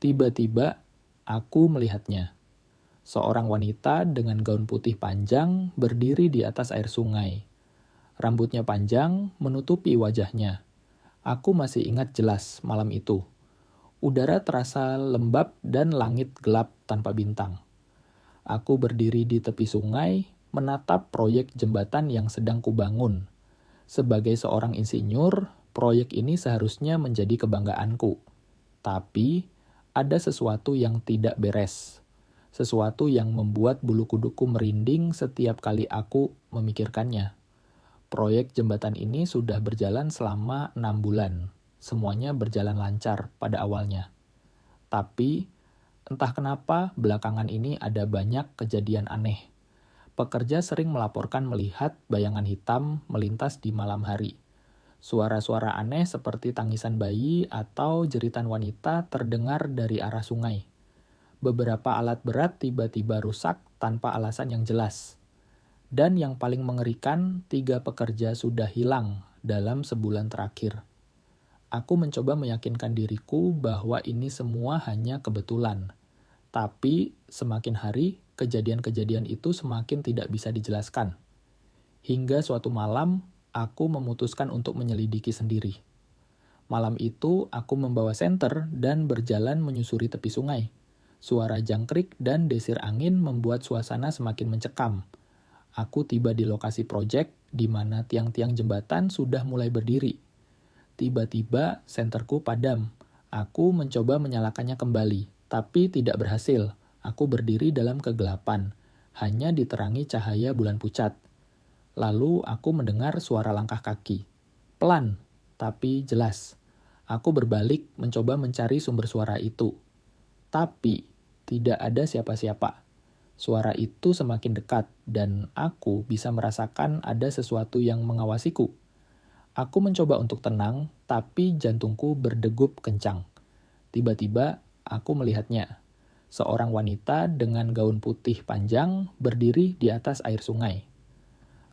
Tiba-tiba, aku melihatnya. Seorang wanita dengan gaun putih panjang berdiri di atas air sungai. Rambutnya panjang menutupi wajahnya. Aku masih ingat jelas malam itu. Udara terasa lembab dan langit gelap tanpa bintang. Aku berdiri di tepi sungai, menatap proyek jembatan yang sedang kubangun. Sebagai seorang insinyur, proyek ini seharusnya menjadi kebanggaanku. Tapi, ada sesuatu yang tidak beres. Sesuatu yang membuat bulu kuduku merinding setiap kali aku memikirkannya. Proyek jembatan ini sudah berjalan selama 6 bulan. Semuanya berjalan lancar pada awalnya. Tapi, entah kenapa belakangan ini ada banyak kejadian aneh. Pekerja sering melaporkan melihat bayangan hitam melintas di malam hari. Suara-suara aneh seperti tangisan bayi atau jeritan wanita terdengar dari arah sungai. Beberapa alat berat tiba-tiba rusak tanpa alasan yang jelas. Dan yang paling mengerikan, 3 pekerja sudah hilang dalam sebulan terakhir. Aku mencoba meyakinkan diriku bahwa ini semua hanya kebetulan. Tapi semakin hari, kejadian-kejadian itu semakin tidak bisa dijelaskan. Hingga suatu malam, aku memutuskan untuk menyelidiki sendiri. Malam itu, aku membawa senter dan berjalan menyusuri tepi sungai. Suara jangkrik dan desir angin membuat suasana semakin mencekam. Aku tiba di lokasi proyek di mana tiang-tiang jembatan sudah mulai berdiri. Tiba-tiba, senterku padam. Aku mencoba menyalakannya kembali, tapi tidak berhasil. Aku berdiri dalam kegelapan, hanya diterangi cahaya bulan pucat. Lalu aku mendengar suara langkah kaki. Pelan, tapi jelas. Aku berbalik mencoba mencari sumber suara itu. Tapi, tidak ada siapa-siapa. Suara itu semakin dekat, dan aku bisa merasakan ada sesuatu yang mengawasiku. Aku mencoba untuk tenang, tapi jantungku berdegup kencang. Tiba-tiba, aku melihatnya. Seorang wanita dengan gaun putih panjang berdiri di atas air sungai.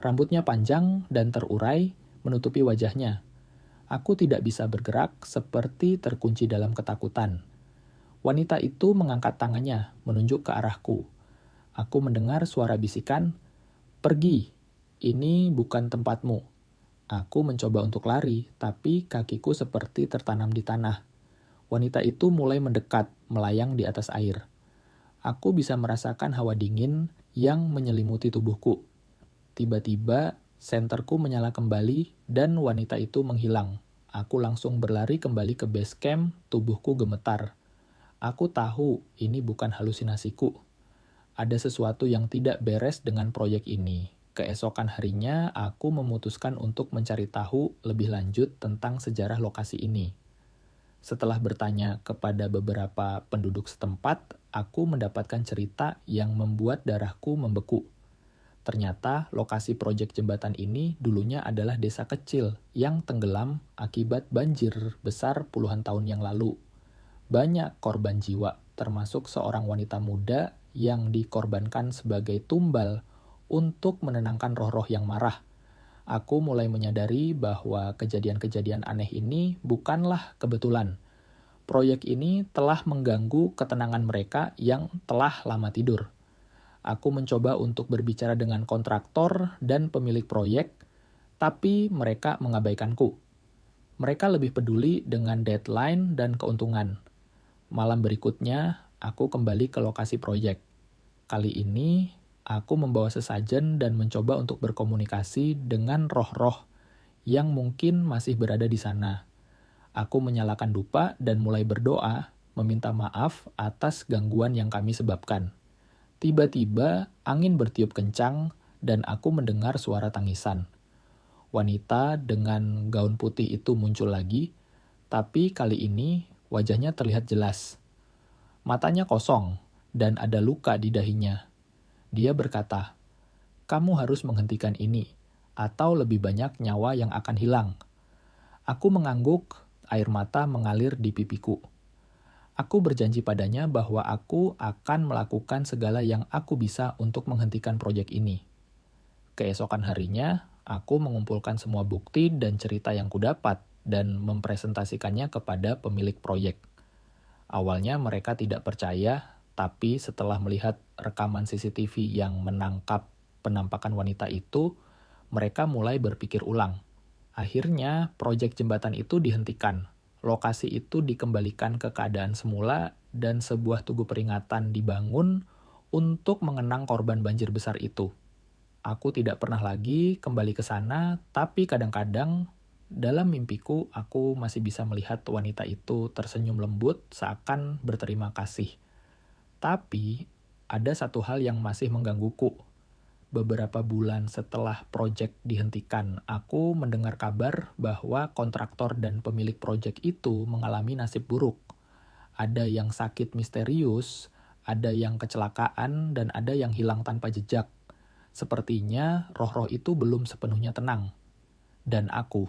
Rambutnya panjang dan terurai, menutupi wajahnya. Aku tidak bisa bergerak seperti terkunci dalam ketakutan. Wanita itu mengangkat tangannya, menunjuk ke arahku. Aku mendengar suara bisikan, "Pergi, ini bukan tempatmu." Aku mencoba untuk lari, tapi kakiku seperti tertanam di tanah. Wanita itu mulai mendekat, melayang di atas air. Aku bisa merasakan hawa dingin yang menyelimuti tubuhku. Tiba-tiba, senterku menyala kembali dan wanita itu menghilang. Aku langsung berlari kembali ke base camp, tubuhku gemetar. Aku tahu ini bukan halusinasiku. Ada sesuatu yang tidak beres dengan proyek ini. Keesokan harinya, aku memutuskan untuk mencari tahu lebih lanjut tentang sejarah lokasi ini. Setelah bertanya kepada beberapa penduduk setempat, aku mendapatkan cerita yang membuat darahku membeku. Ternyata lokasi proyek jembatan ini dulunya adalah desa kecil yang tenggelam akibat banjir besar puluhan tahun yang lalu. Banyak korban jiwa, termasuk seorang wanita muda yang dikorbankan sebagai tumbal untuk menenangkan roh-roh yang marah. Aku mulai menyadari bahwa kejadian-kejadian aneh ini bukanlah kebetulan. Proyek ini telah mengganggu ketenangan mereka yang telah lama tidur. Aku mencoba untuk berbicara dengan kontraktor dan pemilik proyek, tapi mereka mengabaikanku. Mereka lebih peduli dengan deadline dan keuntungan. Malam berikutnya, aku kembali ke lokasi proyek. Kali ini, aku membawa sesajen dan mencoba untuk berkomunikasi dengan roh-roh yang mungkin masih berada di sana. Aku menyalakan dupa dan mulai berdoa, meminta maaf atas gangguan yang kami sebabkan. Tiba-tiba, angin bertiup kencang dan aku mendengar suara tangisan. Wanita dengan gaun putih itu muncul lagi, tapi kali ini wajahnya terlihat jelas. Matanya kosong dan ada luka di dahinya. Dia berkata, "Kamu harus menghentikan ini, atau lebih banyak nyawa yang akan hilang." Aku mengangguk, air mata mengalir di pipiku. Aku berjanji padanya bahwa aku akan melakukan segala yang aku bisa untuk menghentikan proyek ini. Keesokan harinya, aku mengumpulkan semua bukti dan cerita yang kudapat dan mempresentasikannya kepada pemilik proyek. Awalnya mereka tidak percaya, tapi setelah melihat rekaman CCTV yang menangkap penampakan wanita itu, mereka mulai berpikir ulang. Akhirnya, proyek jembatan itu dihentikan. Lokasi itu dikembalikan ke keadaan semula dan sebuah tugu peringatan dibangun untuk mengenang korban banjir besar itu. Aku tidak pernah lagi kembali ke sana, tapi kadang-kadang dalam mimpiku aku masih bisa melihat wanita itu tersenyum lembut seakan berterima kasih. Tapi ada satu hal yang masih menggangguku. Beberapa bulan setelah proyek dihentikan, aku mendengar kabar bahwa kontraktor dan pemilik proyek itu mengalami nasib buruk. Ada yang sakit misterius, ada yang kecelakaan, dan ada yang hilang tanpa jejak. Sepertinya roh-roh itu belum sepenuhnya tenang. Dan aku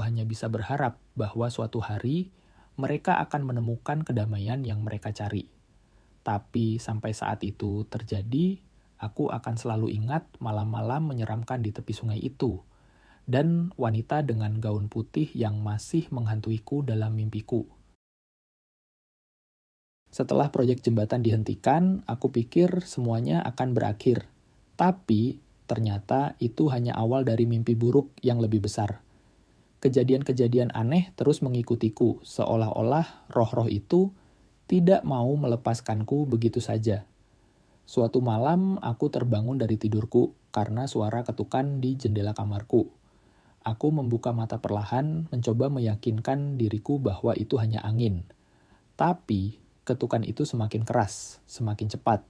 hanya bisa berharap bahwa suatu hari mereka akan menemukan kedamaian yang mereka cari. Tapi sampai saat itu terjadi, aku akan selalu ingat malam-malam menyeramkan di tepi sungai itu, dan wanita dengan gaun putih yang masih menghantuiku dalam mimpiku. Setelah proyek jembatan dihentikan, aku pikir semuanya akan berakhir. Tapi, ternyata itu hanya awal dari mimpi buruk yang lebih besar. Kejadian-kejadian aneh terus mengikutiku, seolah-olah roh-roh itu tidak mau melepaskanku begitu saja. Suatu malam, aku terbangun dari tidurku karena suara ketukan di jendela kamarku. Aku membuka mata perlahan, mencoba meyakinkan diriku bahwa itu hanya angin. Tapi, ketukan itu semakin keras, semakin cepat.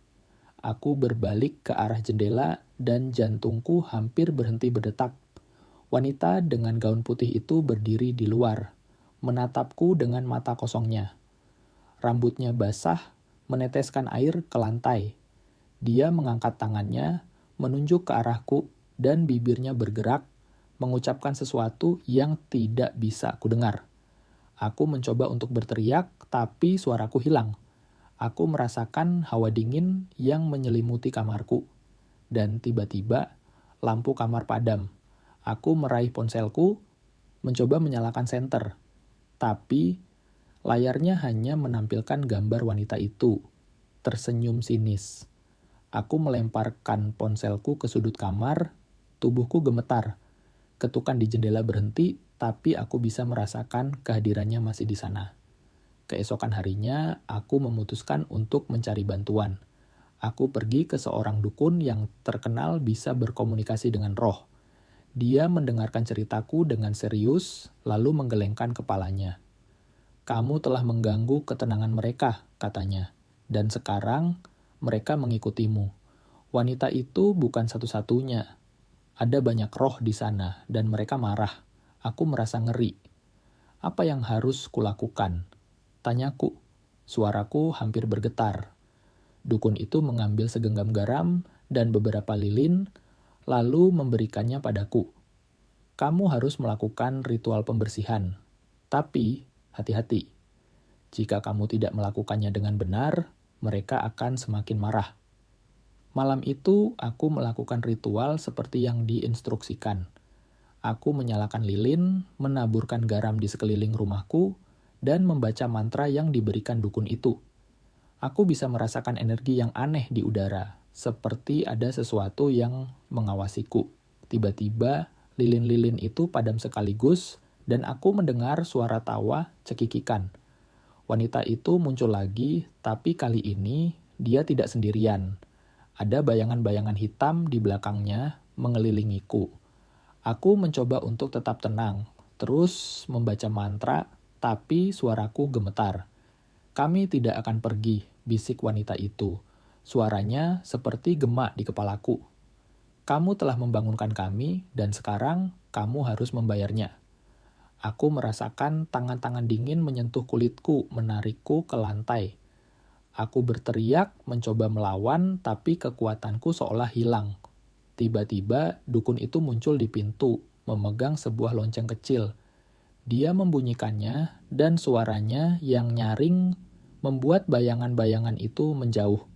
Aku berbalik ke arah jendela dan jantungku hampir berhenti berdetak. Wanita dengan gaun putih itu berdiri di luar, menatapku dengan mata kosongnya. Rambutnya basah, meneteskan air ke lantai. Dia mengangkat tangannya, menunjuk ke arahku, dan bibirnya bergerak, mengucapkan sesuatu yang tidak bisa kudengar. Aku mencoba untuk berteriak, tapi suaraku hilang. Aku merasakan hawa dingin yang menyelimuti kamarku. Dan tiba-tiba, lampu kamar padam. Aku meraih ponselku, mencoba menyalakan senter. Tapi, layarnya hanya menampilkan gambar wanita itu, tersenyum sinis. Aku melemparkan ponselku ke sudut kamar, tubuhku gemetar. Ketukan di jendela berhenti, tapi aku bisa merasakan kehadirannya masih di sana. Keesokan harinya, aku memutuskan untuk mencari bantuan. Aku pergi ke seorang dukun yang terkenal bisa berkomunikasi dengan roh. Dia mendengarkan ceritaku dengan serius, lalu menggelengkan kepalanya. "Kamu telah mengganggu ketenangan mereka," katanya. "Dan sekarang, mereka mengikutimu. Wanita itu bukan satu-satunya. Ada banyak roh di sana, dan mereka marah. Aku merasa ngeri. Apa yang harus kulakukan?" Tanyaku. Suaraku hampir bergetar. Dukun itu mengambil segenggam garam dan beberapa lilin, lalu memberikannya padaku. "Kamu harus melakukan ritual pembersihan. Tapi, hati-hati. Jika kamu tidak melakukannya dengan benar, mereka akan semakin marah." Malam itu, aku melakukan ritual seperti yang diinstruksikan. Aku menyalakan lilin, menaburkan garam di sekeliling rumahku, dan membaca mantra yang diberikan dukun itu. Aku bisa merasakan energi yang aneh di udara, seperti ada sesuatu yang mengawasiku. Tiba-tiba, lilin-lilin itu padam sekaligus, dan aku mendengar suara tawa cekikikan. Wanita itu muncul lagi, tapi kali ini dia tidak sendirian. Ada bayangan-bayangan hitam di belakangnya mengelilingiku. Aku mencoba untuk tetap tenang, terus membaca mantra, tapi suaraku gemetar. "Kami tidak akan pergi," bisik wanita itu. Suaranya seperti gema di kepalaku. "Kamu telah membangunkan kami, dan sekarang kamu harus membayarnya." Aku merasakan tangan-tangan dingin menyentuh kulitku, menarikku ke lantai. Aku berteriak, mencoba melawan, tapi kekuatanku seolah hilang. Tiba-tiba, dukun itu muncul di pintu, memegang sebuah lonceng kecil. Dia membunyikannya, dan suaranya yang nyaring membuat bayangan-bayangan itu menjauh.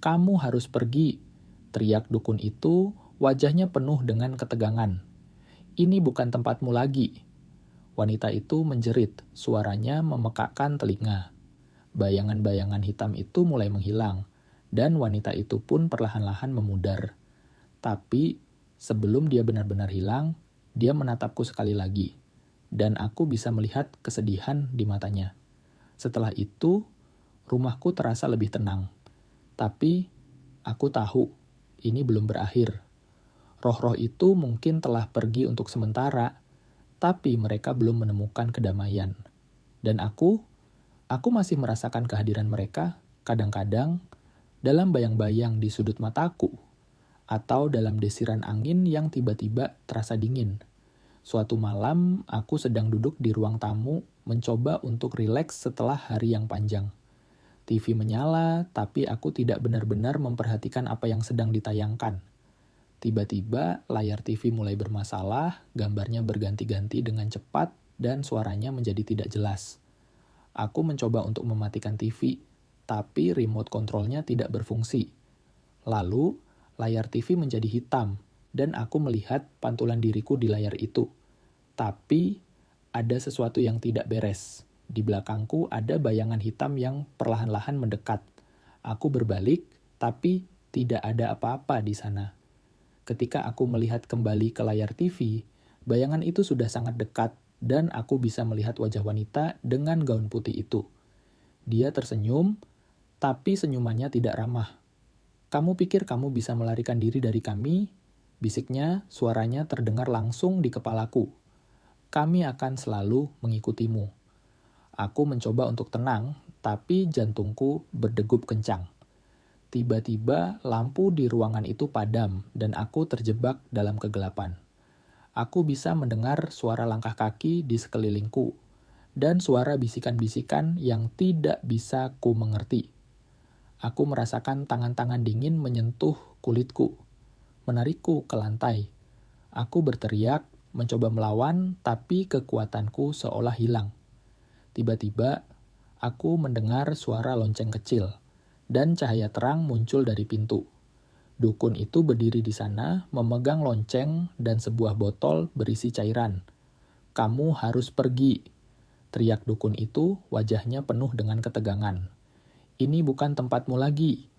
"Kamu harus pergi," teriak dukun itu, wajahnya penuh dengan ketegangan. "Ini bukan tempatmu lagi." Wanita itu menjerit, suaranya memekakkan telinga. Bayangan-bayangan hitam itu mulai menghilang, dan wanita itu pun perlahan-lahan memudar. Tapi sebelum dia benar-benar hilang, dia menatapku sekali lagi, dan aku bisa melihat kesedihan di matanya. Setelah itu, rumahku terasa lebih tenang. Tapi aku tahu ini belum berakhir. Roh-roh itu mungkin telah pergi untuk sementara, tapi mereka belum menemukan kedamaian. Dan aku masih merasakan kehadiran mereka kadang-kadang dalam bayang-bayang di sudut mataku, atau dalam desiran angin yang tiba-tiba terasa dingin. Suatu malam, aku sedang duduk di ruang tamu mencoba untuk rileks setelah hari yang panjang. TV menyala, tapi aku tidak benar-benar memperhatikan apa yang sedang ditayangkan. Tiba-tiba, layar TV mulai bermasalah, gambarnya berganti-ganti dengan cepat, dan suaranya menjadi tidak jelas. Aku mencoba untuk mematikan TV, tapi remote kontrolnya tidak berfungsi. Lalu, layar TV menjadi hitam, dan aku melihat pantulan diriku di layar itu. Tapi, ada sesuatu yang tidak beres. Di belakangku ada bayangan hitam yang perlahan-lahan mendekat. Aku berbalik, tapi tidak ada apa-apa di sana. Ketika aku melihat kembali ke layar TV, bayangan itu sudah sangat dekat, dan aku bisa melihat wajah wanita dengan gaun putih itu. Dia tersenyum, tapi senyumannya tidak ramah. "Kamu pikir kamu bisa melarikan diri dari kami?" Bisiknya, suaranya terdengar langsung di kepalaku. "Kami akan selalu mengikutimu." Aku mencoba untuk tenang, tapi jantungku berdegup kencang. Tiba-tiba, lampu di ruangan itu padam dan aku terjebak dalam kegelapan. Aku bisa mendengar suara langkah kaki di sekelilingku dan suara bisikan-bisikan yang tidak bisa ku mengerti. Aku merasakan tangan-tangan dingin menyentuh kulitku, menarikku ke lantai. Aku berteriak, mencoba melawan, tapi kekuatanku seolah hilang. Tiba-tiba, aku mendengar suara lonceng kecil, dan cahaya terang muncul dari pintu. Dukun itu berdiri di sana, memegang lonceng dan sebuah botol berisi cairan. "Kamu harus pergi," teriak dukun itu, wajahnya penuh dengan ketegangan. "Ini bukan tempatmu lagi.